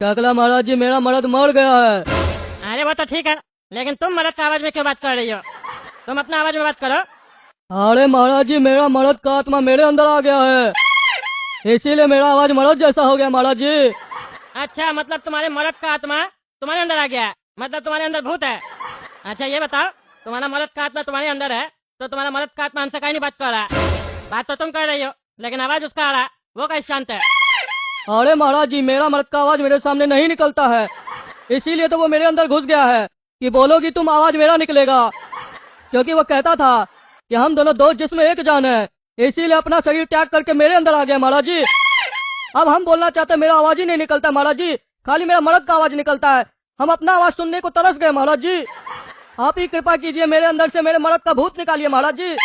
टकला महाराज जी, मेरा मर्द मर गया है। अरे वो तो ठीक है, लेकिन तुम मर्द का आवाज में क्यों बात कर रही हो? तुम अपना आवाज में बात करो। अरे महाराज जी, मेरा मर्द का आत्मा मेरे अंदर आ गया है, इसीलिए मेरा आवाज मर्द जैसा हो गया महाराज जी। अच्छा, मतलब तुम्हारे मर्द का आत्मा तुम्हारे अंदर आ गया है, मतलब तुम्हारे अंदर भूत है। अच्छा ये बताओ, तुम्हारा मर्द का आत्मा तुम्हारे अंदर है, तो तुम्हारा मर्द का आत्मा हमसे कहीं नहीं बात कर रहा है। बात तो तुम कर रही हो, लेकिन आवाज उसका आ रहा है, वो कैसे शांत है? अरे महाराज जी, मेरा मर्द का आवाज मेरे सामने नहीं निकलता है, इसीलिए तो वो मेरे अंदर घुस गया है कि बोलोगी तुम आवाज मेरा निकलेगा। क्योंकि वो कहता था कि हम दोनों दो जिस्म एक जान है, इसीलिए अपना शरीर त्याग करके मेरे अंदर आ गया महाराज जी। अब हम बोलना चाहते मेरा आवाज ही नहीं निकलता महाराज जी, खाली मेरा मर्द का आवाज निकलता है। हम अपना आवाज सुनने को तरस गए महाराज जी। आप ही कृपा कीजिए, मेरे अंदर से मेरे मर्द का भूत निकालिए महाराज जी।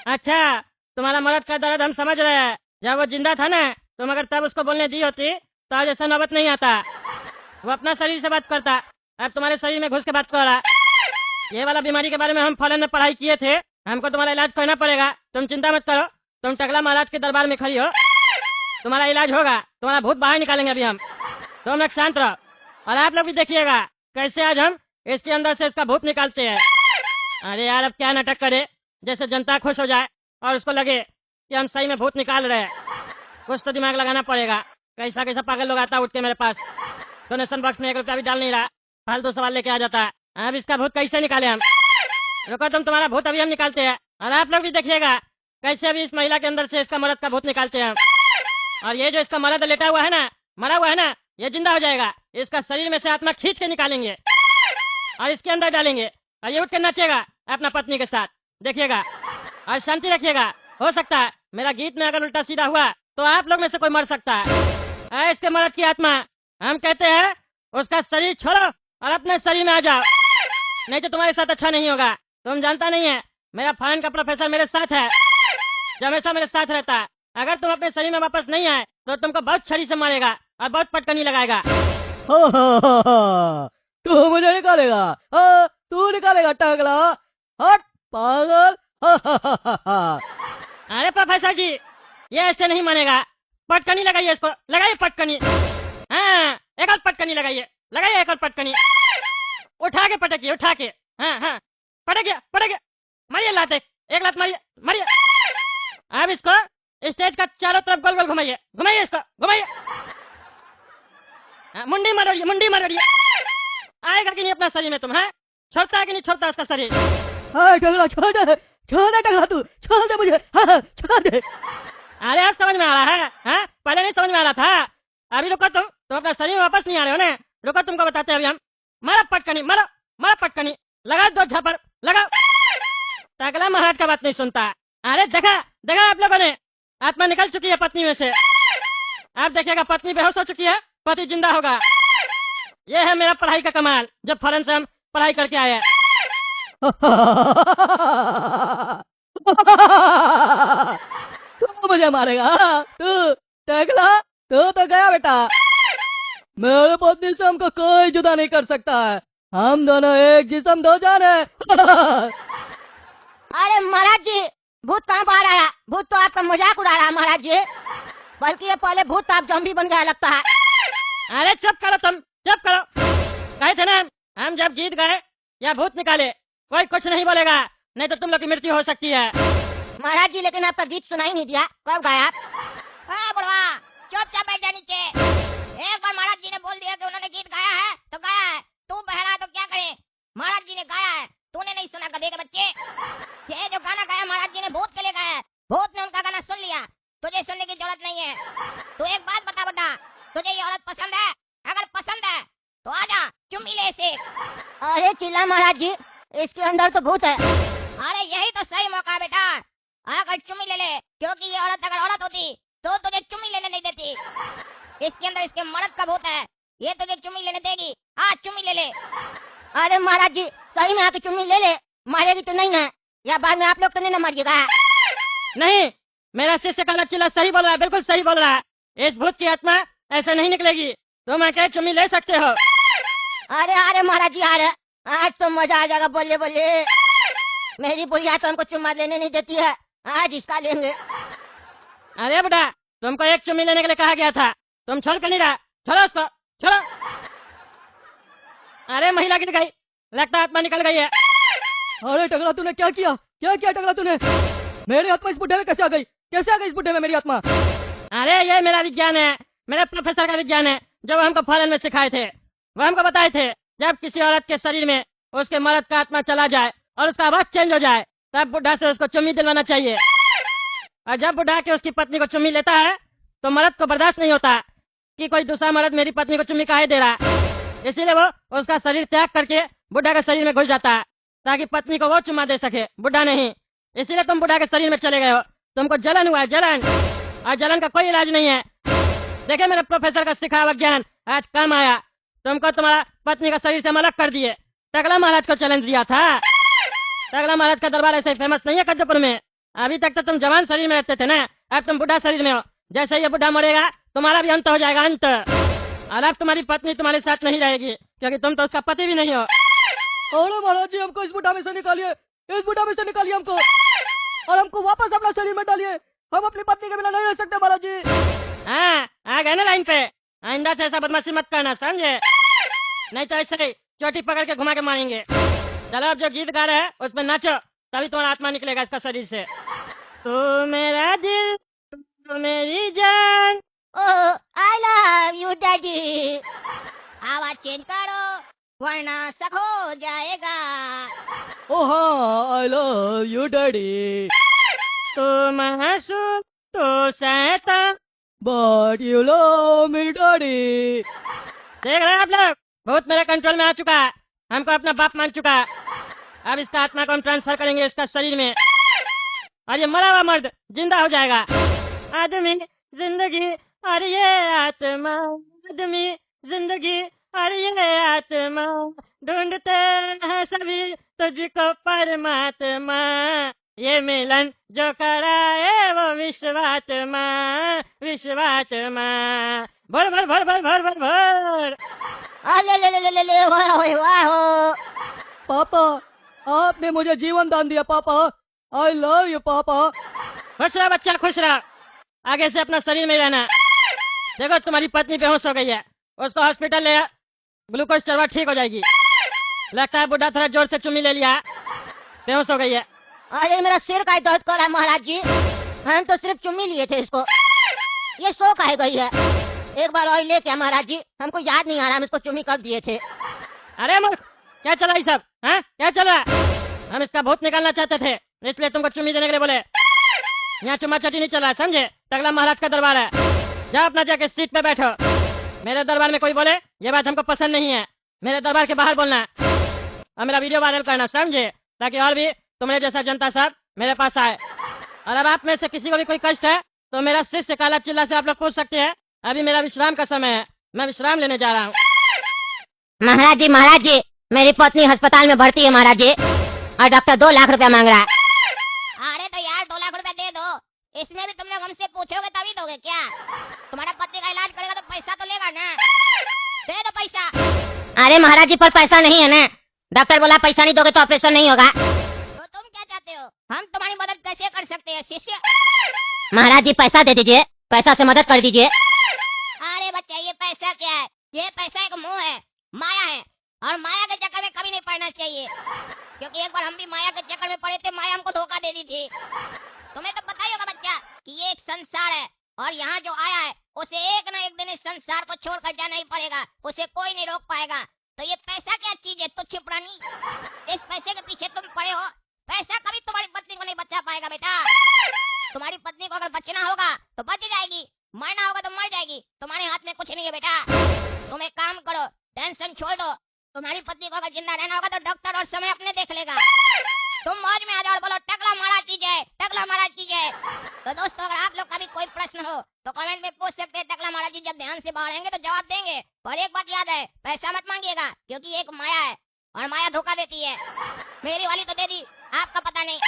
अच्छा, तुम्हारा मर्द का दर्द हम समझ रहे हैं। जब वो जिंदा था ना, तुम अगर तब उसको बोलने दी होती तो आज ऐसा नौबत नहीं आता। वो अपना शरीर से बात करता, अब तुम्हारे शरीर में घुस के बात कर रहा। ये वाला बीमारी के बारे में हम फॉरेन में पढ़ाई किए थे, हमको तुम्हारा इलाज करना पड़ेगा, तुम चिंता मत करो। तुम टकला महाराज के दरबार में खड़ी हो, तुम्हारा इलाज होगा, तुम्हारा भूत बाहर निकालेंगे अभी हम। तुम लोग शांत रहो, और आप लोग भी देखिएगा कैसे आज हम इसके अंदर से इसका भूत निकालते हैं। अरे यार, अब क्या नाटक करे, जैसे जनता खुश हो जाए और उसको लगे कि हम सही में भूत निकाल रहे हैं। कुछ तो दिमाग लगाना पड़ेगा। कैसा कैसा पागल लोग आता उठ के मेरे पास, डोनेशन बॉक्स में 1 रुपया भी डाल नहीं रहा, फालतू सवाल लेके आ जाता है। अब इसका भूत कैसे निकाले हम? रुको, तुम्हारा भूत अभी हम निकालते हैं, और आप लोग भी देखिएगा कैसे अभी इस महिला के अंदर से इसका मर्द का भूत निकालते हैं। और ये जो इसका मर्द लेटा हुआ है ना, मरा हुआ है ना, ये जिंदा हो जाएगा। इसका शरीर में से आत्मा खींच के निकालेंगे और इसके अंदर डालेंगे, और ये उठ के नाचेगा अपना पत्नी के साथ, देखिएगा। और शांति रखिएगा, हो सकता है मेरा गीत में अगर उल्टा सीधा हुआ तो आप लोग में से कोई मर सकता है। इसके मर्द की आत्मा, हम कहते हैं उसका शरीर छोड़ो और अपने शरीर में आ जाओ, नहीं तो तुम्हारे साथ अच्छा नहीं होगा। तुम जानता नहीं है, मेरा फॉरेन का प्रोफेसर मेरे साथ है, जो हमेशा मेरे साथ रहता है। अगर तुम अपने शरीर में वापस नहीं आए तो तुमको बहुत छड़ी से मारेगा और बहुत पटकनी लगाएगा। तू मुझे निकालेगा? तू निकालेगा टकला? हट पागल। अरे प्रोफेसर जी, ये ऐसे नहीं मानेगा। पटकनी लगाइए इसको, लगाइए पटकनी। हाँ, एक और पटकनी लगाइए, लगाइए एक और पटकनी। उठा के पटकिए, उठा के। हाँ हाँ, पटकिए पटकिए, मारिए लाते, एक लात मारिए मारिए। अब इसको स्टेज का चारों तरफ गोल गोल घुमाइए, घुमाइए इसको, घुमाइए। मुंडी मारोड़िए, मुंडी मारोड़िए। आएगा कि नहीं अपना शरीर में तुम? है छोड़ता है कि नहीं छोड़ता उसका शरीर? टकला छोड़ दे, छोड़ दे टकला, तू छोड़ दे मुझे, छोड़ दे। अरे अब समझ में आ रहा है? हाँ, पहले नहीं समझ में आ रहा था। अभी रुको, तुम अपना शरीर में वापस नहीं आ रहे हो ना। रुको, तुमको बताते हैं अभी हम। मारा पटकनी, मारो मारा पटकनी, लगा 2 झापड़, लगा। टकला महाराज का बात नहीं सुनता। अरे देखा देखा आप लोगों ने, आत्मा निकल चुकी है पत्नी में से। आप देखिएगा पत्नी बेहोश हो चुकी है, पति जिंदा होगा। ये है मेरा पढ़ाई का कमाल, जब फॉरेन से हम पढ़ाई करके आए हैं। तू मुझे मारेगा? तू टकला, तू तो गया बेटा। मेरे पत्नी से हमको कोई जुदा नहीं कर सकता है, हम दोनों एक जिस्म दो जान है। अरे महाराज जी, भूत कहाँ बाहर आया? भूत तो आपका मजाक उड़ा रहा है महाराज जी, बल्कि ये पहले भूत आप जम्बी बन गया लगता है। अरे चुप करो, तुम चुप करो। कहे थे ना, हम जब जीत गए या भूत निकाले कोई कुछ नहीं बोलेगा, नहीं तो तुम लोग की मृत्यु हो सकती है। महाराज जी, लेकिन आपका गीत सुनाई नहीं दिया, कब गाया आप? बुढ़वा, चुपचाप बैठ जा नीचे। एक बार महाराज जी ने बोल दिया कि उन्होंने गीत गाया है तो गाया है, तू बहरा तो क्या करे? महाराज जी ने गाया है, तूने नहीं सुना? गधे के बच्चे, ये जो गाना गाया महाराज जी ने भूत के लिए गाया है, भूत ने उनका गाना सुन लिया, तुझे सुनने की जरूरत नहीं है। तू एक बात बता बेटा, तुझे ये औरत पसंद है? अगर पसंद है तो आजा, चुम्मी ले इसे। अरे चिल्ला महाराज जी, इसके अंदर तो भूत है। अरे यही तो सही मौका है बेटा, आकर चुम्मी ले ले, क्योंकि ये औरत अगर औरत होती तो तुझे चुम्मी लेने नहीं देती। इसके अंदर इसके मर्द का भूत है, ये तुझे चुम्मी लेने देगी। आज चुम्मी ले ले। अरे महाराज जी, सही में आके चुम्मी ले ले, मारेगी तो नहीं ना? या बाद में आप लोग तो नहीं ना मारिएगा? नहीं, मेरा शिष्य का चिल्ला सही बोल रहा है, बिल्कुल सही बोल रहा है। इस भूत की आत्मा ऐसे नहीं निकलेगी, तुम आके चुम्मी ले सकते हो। अरे अरे महाराज जी, अरे आज तो मजा आ जाएगा। बोलिए बोलिए, मेरी बुढ़िया तो हमको चुम्मा लेने नहीं देती है, आज इसका लेंगे। अरे बेटा, तुमको एक चुम्मी लेने के लिए कहा गया था, तुम छोड़ कर नहीं रहा। छोड़ो उसको, चलो। अरे महिला गिर गई, लगता है आत्मा निकल गई है। अरे टकला तूने क्या किया, क्या किया टकला तूने? मेरी आत्मा इस बुढ़े में कैसे आ गई, कैसे आ गई इस बुढ़े में मेरी आत्मा? अरे ये मेरा विज्ञान है, मेरे प्रोफेसर का विज्ञान है, जो हमको फॉरेन में सिखाए थे। वो हमको बताए थे जब किसी औरत के शरीर में उसके मर्द का आत्मा चला जाए और उसका आवाज चेंज हो जाए, तब बुढ़ा से उसको चुम्मी दिलवाना चाहिए। और जब बुढ़ा के उसकी पत्नी को चुम्मी लेता है तो मर्द को बर्दाश्त नहीं होता कि कोई दूसरा मर्द मेरी पत्नी को चुम्मी काहे दे रहा है। इसीलिए वो उसका शरीर त्याग करके बुढ़ा के शरीर में घुस जाता है ताकि पत्नी को वो चुम्मा दे सके, बुढ़ा नहीं। इसीलिए तुम बुढ़ा के शरीर में चले गए हो, तुमको जलन हुआ है, जलन। और जलन का कोई इलाज नहीं है। देखे मेरे प्रोफेसर का सिखाया हुआ ज्ञान आज काम आया। तुमको तुम्हारा पत्नी का शरीर से हम अलग कर दिए। टकला महाराज को चैलेंज दिया था। टकला महाराज का दरबार ऐसे फेमस नहीं है कद्दूपुर में। अभी तक तो तुम जवान शरीर में रहते थे ना, अब तुम बुढ़ा शरीर में हो। जैसे ये बुढ़ा मरेगा तुम्हारा भी अंत हो जाएगा, अंत। और अब तुम्हारी पत्नी तुम्हारे साथ नहीं रहेगी क्योंकि तुम तो उसका पति भी नहीं हो। अरे महाराज जी हमको इस बुढ़ा में से निकालिए, इस बुढ़ा में से निकालिए हमको, और हमको वापस अपना शरीर में डालिए। हम अपनी पत्नी के बिना नहीं रह सकते महाराज जी। हाँ, आ गए ना लाइन पे। आइंदा से ऐसा बदमाशी मत करना, समझे? नहीं तो ऐसे ही चोटी पकड़ के घुमा के मारेंगे। चलो अब जो गीत गा रहे हैं उसमें नाचो, तभी तुम्हारा आत्मा निकलेगा इसका शरीर से। तू मेरा दिल, तू मेरी जान। ओह आई लव यू डैडी। आवाज चेंज करो वरना शक हो जाएगा। ओ हाँ, आई लव यू डैडी, तू महसूस, तू शैतान। But you love me daddy. देख रहे हैं आप लोग, बहुत मेरे कंट्रोल में आ चुका है, हमको अपना बाप मान चुका है। अब इसका आत्मा को हम ट्रांसफर करेंगे इसका शरीर में, और ये मरा हुआ मर्द जिंदा हो जाएगा। आदमी जिंदगी और ये आत्मा, आदमी जिंदगी और ये आत्मा, ढूंढते हैं सभी तुझको परमात्मा। ये मिलन जो कराए वो विश्वात्मा, विश्वात्मा। भर भर भर भर भर भर भर। ले वाह हो। पापा आपने मुझे जीवन दान दिया पापा, आई लव यू पापा। खुश रहा बच्चा, खुश रहा। आगे से अपना शरीर में रहना। देखो तुम्हारी पत्नी बेहोश हो गई है, उसको हॉस्पिटल ले, ग्लूकोज चढ़वा ठीक हो जाएगी। लगता है बुढ़ा थोड़ा जोर से चुम्मी ले लिया, बेहोश हो गई है। अरे मेरा सिर का दर्द कर रहा है महाराज जी, हम तो सिर्फ चुम्मी लिए थे इसको, ये सो काहे गई है। एक बार और ले क्या महाराज जी, हमको याद नहीं आ रहा हम इसको चुम्मी कब दिए थे। अरे मूर्ख, क्या चला ये सब? हाँ, क्या चल रहा है? हम इसका भूत निकालना चाहते थे, इसलिए तुमको चुम्मी देने के लिए बोले। यहाँ चुम्मा चटी नहीं चल रहा है, समझे? टकला महाराज का दरबार है, जाओ अपना जाके सीट पे बैठो। मेरे दरबार में कोई बोले ये बात हमको पसंद नहीं है, मेरे दरबार के बाहर बोलना और मेरा वीडियो वायरल करना, समझे? ताकि और भी तुम्हारे जैसा जनता सब मेरे पास आए। और अब आप में से किसी को भी कोई कष्ट है तो मेरा शिष्य काला चिल्ला से आप लोग पूछ सकते हैं। अभी मेरा विश्राम का समय है, मैं विश्राम लेने जा रहा हूँ। महाराज जी मेरी पत्नी अस्पताल में भर्ती है महाराज जी, और डॉक्टर 2 लाख रुपया मांग रहा है। अरे तो यार 2 लाख रुपया दे दो, इसमें भी तुम लोग हमसे पूछोगे तभी दोगे क्या? तुम्हारा पति का इलाज करेगा तो पैसा तो लेगा ना, दे दो पैसा। अरे महाराज जी पर पैसा नहीं है ना, डॉक्टर बोला पैसा नहीं दोगे तो ऑपरेशन नहीं होगा। तो तुम क्या चाहते हो, हम तुम्हारी मदद कैसे कर सकते हैं शिष्य? महाराज जी पैसा दे दीजिए, पैसा से मदद कर दीजिए। अरे बच्चा ये पैसा क्या है, ये पैसा एक मोह है, माया है, और माया के चक्कर में कभी नहीं पड़ना चाहिए, क्योंकि एक बार हम भी माया के चक्कर में पड़े थे, माया हमको धोखा दे दी थी। तुम्हें तो पता ही होगा बच्चा कि ये एक संसार है, और यहाँ जो आया है उसे एक ना एक दिन इस संसार को छोड़कर जाना ही पड़ेगा, उसे कोई नहीं रोक पाएगा। तो ये पैसा क्या चीज है तुच्छ प्राणी, इस पैसे के पीछे तुम पड़े हो, पैसा कभी तुम्हारी पत्नी को नहीं बचा पाएगा बेटा। तुम्हारी पत्नी को अगर बचना होगा तो बच जाएगी, मरना होगा तो मर जाएगी, तुम्हारे हाथ में कुछ नहीं है बेटा। तुम एक काम करो, टेंशन छोड़ दो, तुम्हारी पत्नी को अगर जिंदा रहना होगा तो डॉक्टर और समय अपने देख लेगा। तुम मौज में आ जाओ और बोलो टकला महाराज की जय, टकला महाराज की जय। तो दोस्तों अगर आप लोग का भी कोई प्रश्न हो तो कमेंट में पूछ सकते हैं, टकला महाराज जी जब ध्यान से बाहर आएंगे तो जवाब देंगे। और एक बात याद है, पैसा मत मांगिएगा क्योंकि एक माया है और माया धोखा देती है। मेरी वाली तो दे दी, आपका पता नहीं।